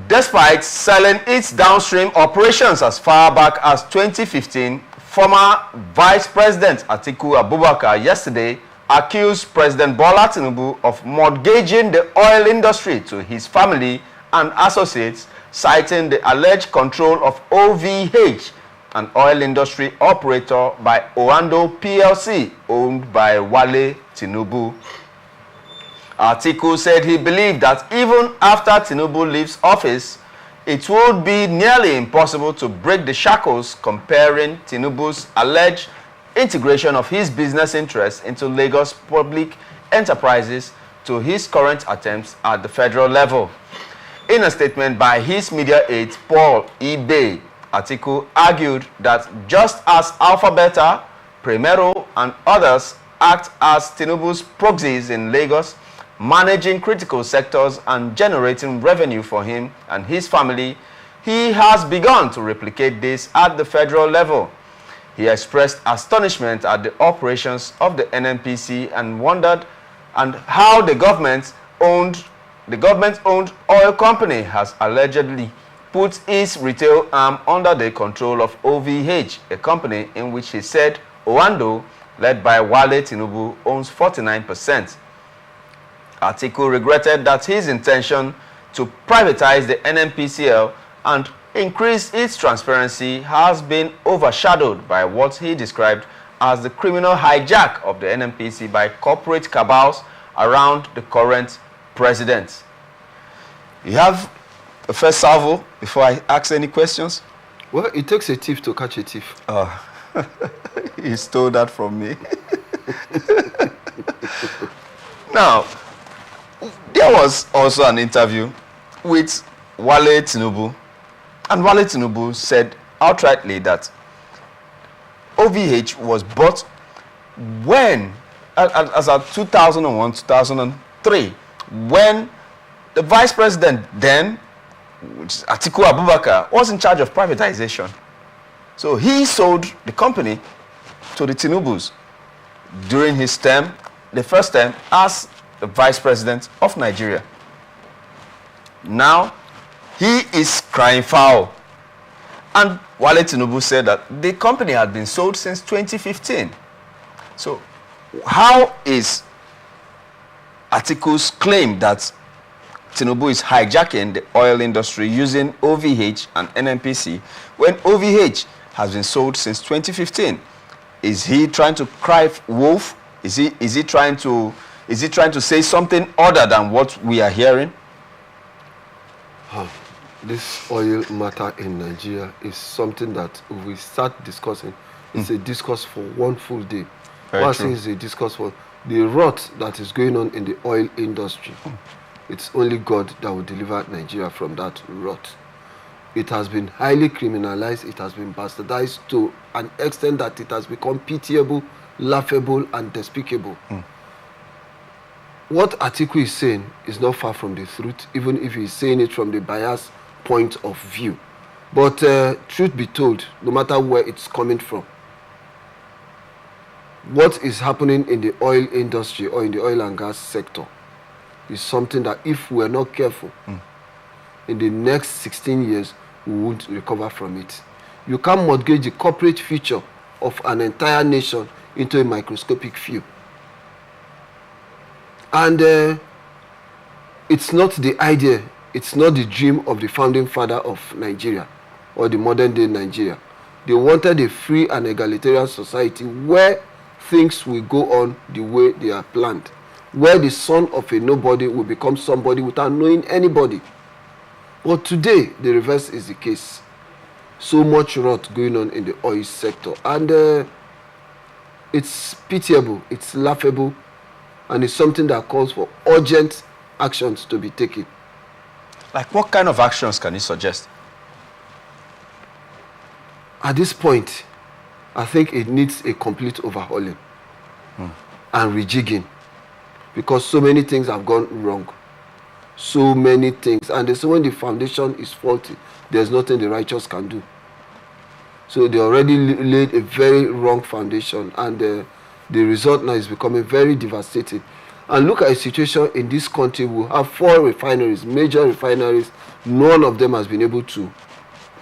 Despite selling its downstream operations as far back as 2015, former Vice President Atiku Abubakar yesterday accused President Bola Tinubu of mortgaging the oil industry to his family and associates, citing the alleged control of OVH, an oil industry operator by Oando Plc, owned by Wale Tinubu. Atiku said he believed that even after Tinubu leaves office, it would be nearly impossible to break the shackles, comparing Tinubu's alleged integration of his business interests into Lagos public enterprises to his current attempts at the federal level. In a statement by his media aide, Paul Ibe, Atiku argued that just as Alpha Beta, Primero, and others act as Tinubu's proxies in Lagos, managing critical sectors and generating revenue for him and his family, he has begun to replicate this at the federal level. He expressed astonishment at the operations of the NNPC and wondered how the government-owned oil company has allegedly put its retail arm under the control of OVH, a company in which he said Oando, led by Wale Tinubu, owns 49%. Atiku regretted that his intention to privatize the NNPCL and increase its transparency has been overshadowed by what he described as the criminal hijack of the NNPC by corporate cabals around the current president. You have a first salvo before I ask any questions? Well, it takes a thief to catch a thief. Oh, he stole that from me. Now, there was also an interview with Wale Tinubu, and Wale Tinubu said outrightly that OVH was bought when, as of 2001, 2003, when the vice president then, which is Atiku Abubakar, was in charge of privatization. So he sold the company to the Tinubus during his term, the first term, as the vice president of Nigeria. Now, he is crying foul. And Wale Tinubu said that the company had been sold since 2015. So, how is Atiku's claim that Tinubu is hijacking the oil industry using OVH and NNPC when OVH has been sold since 2015? Is he trying to cry wolf? Is he trying to say something other than what we are hearing? This oil matter in Nigeria is something that we start discussing. It's a discourse for one full day. Once it's a discourse for the rot that is going on in the oil industry. It's only God that will deliver Nigeria from that rot. It has been highly criminalized. It has been bastardized to an extent that it has become pitiable, laughable, and despicable. What Atiku is saying is not far from the truth, even if he's saying it from the biased point of view. But truth be told, no matter where it's coming from, what is happening in the oil industry or in the oil and gas sector is something that if we're not careful, in the next 16 years, we won't recover from it. You can't mortgage the corporate future of an entire nation into a microscopic view. And it's not the idea, it's not the dream of the founding father of Nigeria or the modern day Nigeria. They wanted a free and egalitarian society where things will go on the way they are planned, where the son of a nobody will become somebody without knowing anybody. But today, the reverse is the case. So much rot going on in the oil sector. And it's pitiable, it's laughable, and it's something that calls for urgent actions to be taken. Like what kind of actions can you suggest? At this point, I think it needs a complete overhauling and rejigging, because so many things have gone wrong. So many things. And they say when the foundation is faulty, there's nothing the righteous can do. So they already laid a very wrong foundation, and the result now is becoming very devastating. And look at the situation in this country. We have 4 refineries, major refineries. None of them has been able to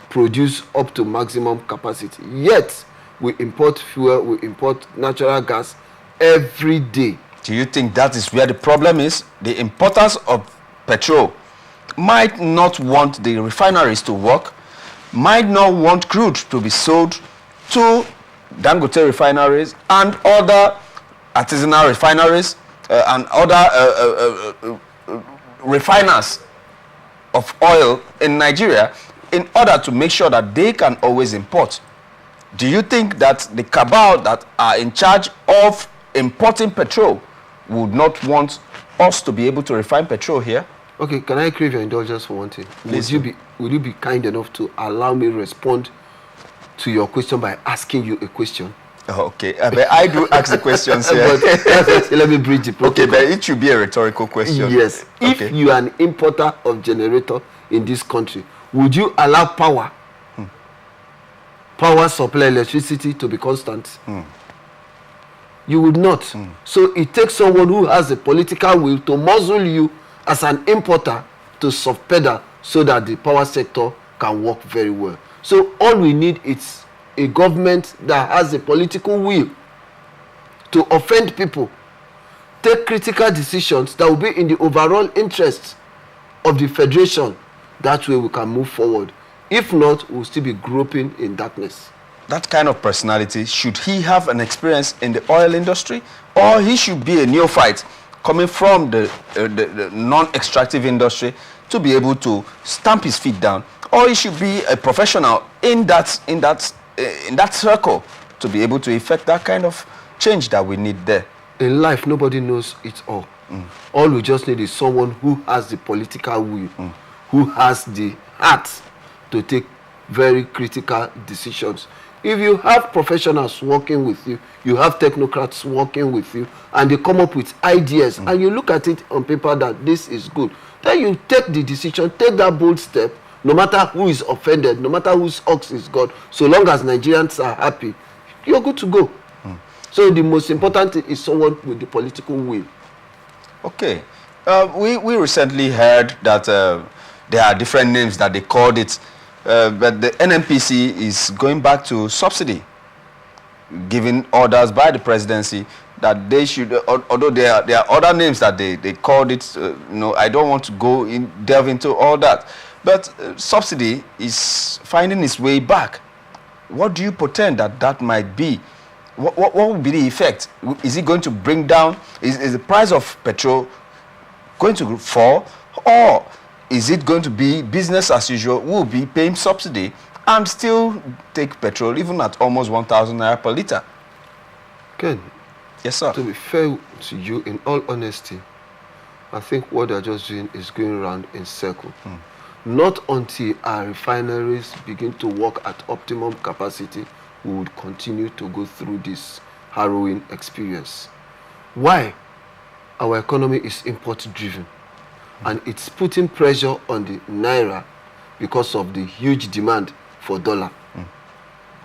produce up to maximum capacity. Yet, we import fuel, we import natural gas every day. Do you think that is where the problem is? The importers of petrol might not want the refineries to work, might not want crude to be sold to Dangote refineries and other artisanal refineries and other refiners of oil in Nigeria in order to make sure that they can always import. Do you think that the cabal that are in charge of importing petrol would not want us to be able to refine petrol here? Okay, can I crave your indulgence for one thing? Would you be kind enough to allow me respond to your question by asking you a question? Okay, but I do ask the questions here. Let me bridge the protocol. Okay, but it should be a rhetorical question. Yes. Okay. If you are an importer of generator in this country, would you allow power supply, electricity to be constant? You would not. So it takes someone who has a political will to muzzle you as an importer to soft pedal so that the power sector can work very well. So all we need is a government that has a political will to offend people, take critical decisions that will be in the overall interest of the federation. That way we can move forward. If not, we'll still be groping in darkness. That kind of personality, should he have an experience in the oil industry, or he should be a neophyte coming from the non-extractive industry to be able to stamp his feet down, or he should be a professional in that circle to be able to effect that kind of change that we need there? In life, nobody knows it all. All we just need is someone who has the political will, who has the heart to take very critical decisions. If you have professionals working with you, you have technocrats working with you, and they come up with ideas, and you look at it on paper that this is good, then you take the decision, take that bold step, no matter who is offended, no matter whose ox is God, so long as Nigerians are happy, you're good to go. So the most important thing is someone with the political will. Okay. We recently heard that there are different names that they called it, but the NNPC is going back to subsidy, giving orders by the presidency that they should, although there are other names that they called it, I don't want to delve into all that, but subsidy is finding its way back. What do you pretend that might be? What will be the effect? Is it going to bring down, is the price of petrol going to fall, or is it going to be business as usual? We'll be paying subsidy and still take petrol even at almost 1,000 naira per litre. Ken, yes, sir. To be fair to you, in all honesty, I think what they're just doing is going around in circle. Not until our refineries begin to work at optimum capacity, we would continue to go through this harrowing experience. Why? Our economy is import-driven, and it's putting pressure on the naira because of the huge demand for dollar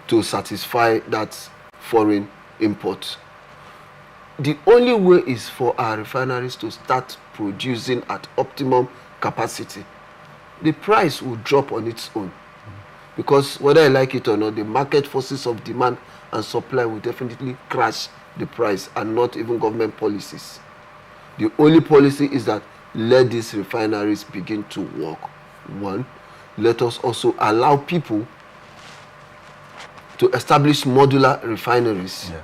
to satisfy that foreign import. The only way is for our refineries to start producing at optimum capacity. The price will drop on its own. Because whether I like it or not, the market forces of demand and supply will definitely crash the price, and not even government policies. The only policy is that let these refineries begin to work. One, let us also allow people to establish modular refineries. Yeah.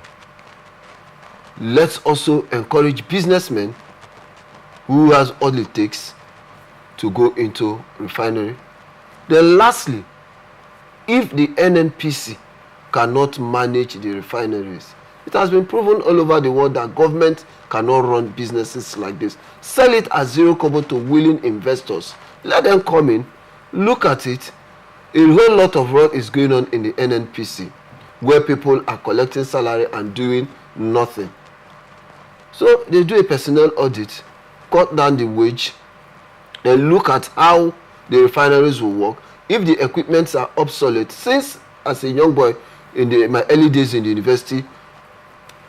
Let's also encourage businessmen who has all it takes to go into refinery. Then lastly, if the NNPC cannot manage the refineries, it has been proven all over the world that government cannot run businesses like this. Sell it at zero kobo to willing investors. Let them come in, look at it. A whole lot of work is going on in the NNPC, where people are collecting salary and doing nothing. So they do a personnel audit, cut down the wage, then look at how the refineries will work. If the equipments are obsolete, since as a young boy in my early days in the university,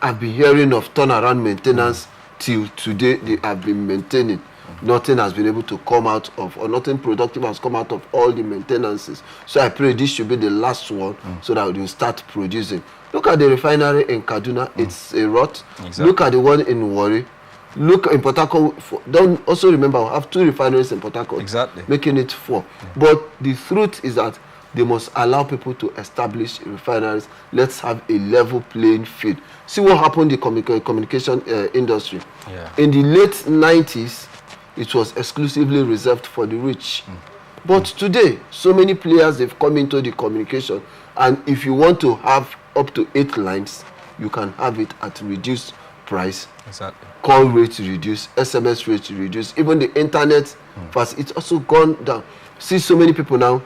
I've been hearing of turnaround maintenance till today they have been maintaining. Nothing has been able to come out of, or nothing productive has come out of all the maintenances. So I pray this should be the last one, so that we will start producing. Look at the refinery in Kaduna, it's a rot. Exactly. Look at the one in Warri. Look in Port Harcourt. Don't also remember, we have 2 refineries in Port Harcourt, exactly, making it 4. But the truth is that they must allow people to establish refineries. Let's have a level playing field. See what happened in the communication industry. In the late 90s, it was exclusively reserved for the rich. But today, so many players, they've come into the communication, and if you want to have up to 8 lines, you can have it at reduced price. Exactly. Call rates reduced, SMS rates reduced, even the internet fast, it's also gone down. See so many people now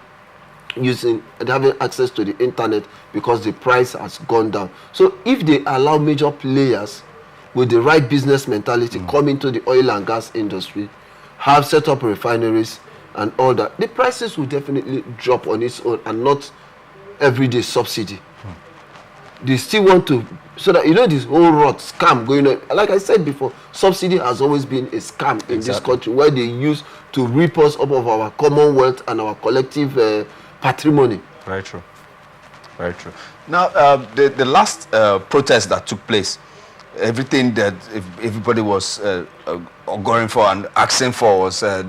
using and having access to the internet because the price has gone down. So if they allow major players with the right business mentality come into the oil and gas industry, have set up refineries and all that, the prices will definitely drop on its own, and not everyday subsidy. They still want to, so that, you know, this whole rot scam going on. Like I said before, subsidy has always been a scam in this country, where they use to rip us up of our commonwealth and our collective patrimony. Very true. Very true. Now, the last protest that took place, everything that everybody was going for and asking for was the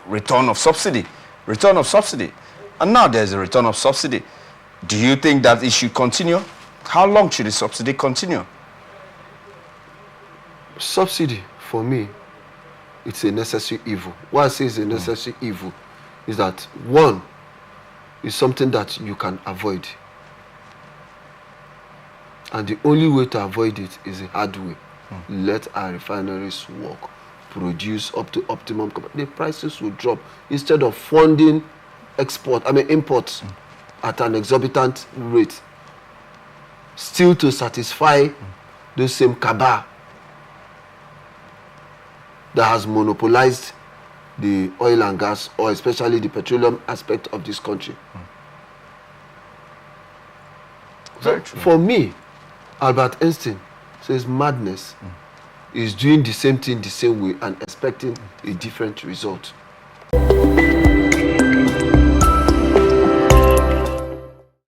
return of subsidy. Return of subsidy. And now there's a return of subsidy. Do you think that it should continue? How long should the subsidy continue? Subsidy, for me, it's a necessary evil. Why I say it's a necessary evil is that, one, is something that you can avoid. And the only way to avoid it is a hard way. Let our refineries work, produce up to optimum. The prices will drop instead of funding imports at an exorbitant rate, still to satisfy those same cabal that has monopolized the oil and gas, or especially the petroleum aspect of this country. So for me, Albert Einstein says madness is doing the same thing the same way and expecting a different result.